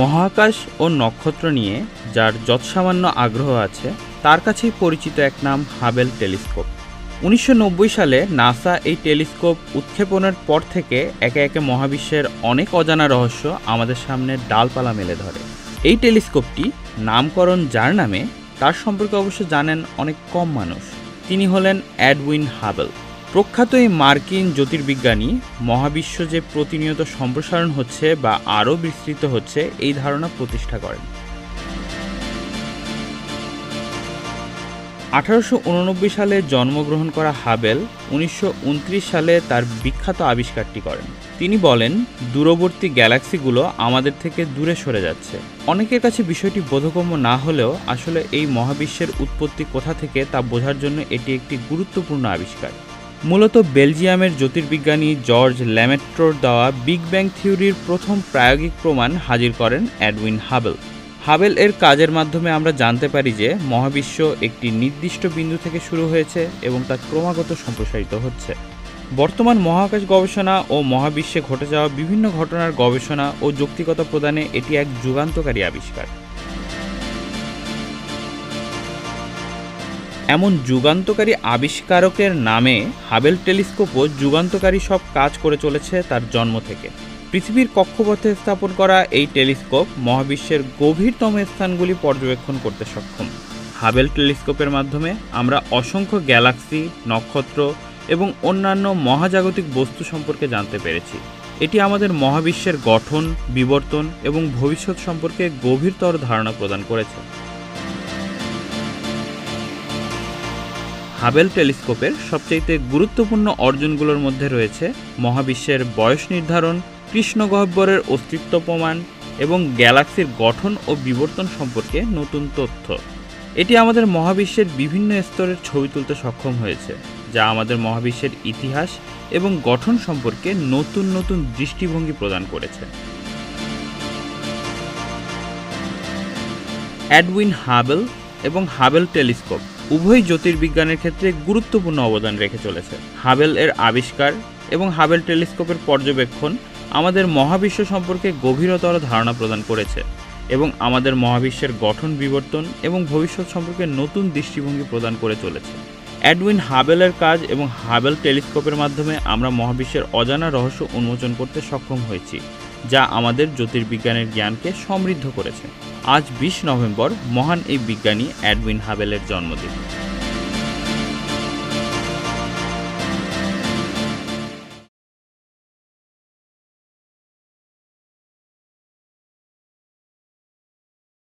মহাকাশ ও নক্ষত্র নিয়ে যার যৎসামান্য আগ্রহ আছে তার কাছেই পরিচিত এক নাম হাবেল টেলিস্কোপ। 1990 সালে নাসা এই টেলিস্কোপ উৎক্ষেপণের পর থেকে একে একে মহাবিশ্বের অনেক অজানা রহস্য আমাদের সামনে ডালপালা মেলে ধরে। এই টেলিস্কোপটি নামকরণ যার নামে তার সম্পর্কে অবশ্য জানেন অনেক কম মানুষ। তিনি হলেন এডউইন হাবেল। প্রখ্যাত এই মার্কিন জ্যোতির্বিজ্ঞানী মহাবিশ্ব যে প্রতিনিয়ত সম্প্রসারণ হচ্ছে বা আরও বিস্তৃত হচ্ছে এই ধারণা প্রতিষ্ঠা করেন। 1889 সালে জন্মগ্রহণ করা হাবেল 1929 সালে তার বিখ্যাত আবিষ্কারটি করেন। তিনি বলেন, দূরবর্তী গ্যালাক্সিগুলো আমাদের থেকে দূরে সরে যাচ্ছে। অনেকের কাছে বিষয়টি বোধগম্য না হলেও আসলে এই মহাবিশ্বের উৎপত্তি কোথা থেকে তা বোঝার জন্য এটি একটি গুরুত্বপূর্ণ আবিষ্কার। মূলত বেলজিয়ামের জ্যোতির্বিজ্ঞানী জর্জ ল্যামেট্রোর দেওয়া বিগ ব্যাং থিওরির প্রথম প্রায়োগিক প্রমাণ হাজির করেন এডউইন হাবেল। হাবেল এর কাজের মাধ্যমে আমরা জানতে পারি যে মহাবিশ্ব একটি নির্দিষ্ট বিন্দু থেকে শুরু হয়েছে এবং তা ক্রমাগত সম্প্রসারিত হচ্ছে। বর্তমান মহাকাশ গবেষণা ও মহাবিশ্বে ঘটে যাওয়া বিভিন্ন ঘটনার গবেষণা ও যৌক্তিকতা প্রদানে এটি এক যুগান্তকারী আবিষ্কার। এমন যুগান্তকারী আবিষ্কারকের নামে হাবেল টেলিস্কোপও যুগান্তকারী সব কাজ করে চলেছে তার জন্ম থেকে। পৃথিবীর কক্ষপথে স্থাপন করা এই টেলিস্কোপ মহাবিশ্বের গভীরতম স্থানগুলি পর্যবেক্ষণ করতে সক্ষম। হাবেল টেলিস্কোপের মাধ্যমে আমরা অসংখ্য গ্যালাক্সি, নক্ষত্র এবং অন্যান্য মহাজাগতিক বস্তু সম্পর্কে জানতে পেরেছি। এটি আমাদের মহাবিশ্বের গঠন, বিবর্তন এবং ভবিষ্যৎ সম্পর্কে গভীরতর ধারণা প্রদান করেছে। হাবেল টেলিস্কোপের সবচেয়ে গুরুত্বপূর্ণ অর্জনগুলোর মধ্যে রয়েছে মহাবিশ্বের বয়স নির্ধারণ, কৃষ্ণগহ্বরের অস্তিত্ব প্রমাণ এবং গ্যালাক্সির গঠন ও বিবর্তন সম্পর্কে নতুন তথ্য। এটি আমাদের মহাবিশ্বের বিভিন্ন স্তরের ছবি তুলতে সক্ষম হয়েছে, যা আমাদের মহাবিশ্বের ইতিহাস এবং গঠন সম্পর্কে নতুন নতুন দৃষ্টিভঙ্গি প্রদান করেছে। এডউইন হাবেল এবং হাবেল টেলিস্কোপ উভয় জ্যোতির্বিজ্ঞানের ক্ষেত্রে গুরুত্বপূর্ণ অবদান রেখে চলেছে। হাবেল এর আবিষ্কার এবং হাবেল টেলিস্কোপের পর্যবেক্ষণ আমাদের মহাবিশ্ব সম্পর্কে গভীরতর ধারণা প্রদান করেছে এবং আমাদের মহাবিশ্বের গঠন, বিবর্তন এবং ভবিষ্যৎ সম্পর্কে নতুন দৃষ্টিভঙ্গি প্রদান করে চলেছে। এডউইন হাবেলের কাজ এবং হাবেল টেলিস্কোপের মাধ্যমে আমরা মহাবিশ্বের অজানা রহস্য উন্মোচন করতে সক্ষম হয়েছি, যা আমাদের জ্যোতির্বিজ্ঞানের জ্ঞানকে সমৃদ্ধ করেছে। আজ 20 নভেম্বর মহান এই বিজ্ঞানী এডউইন হাবেলের জন্মদিন।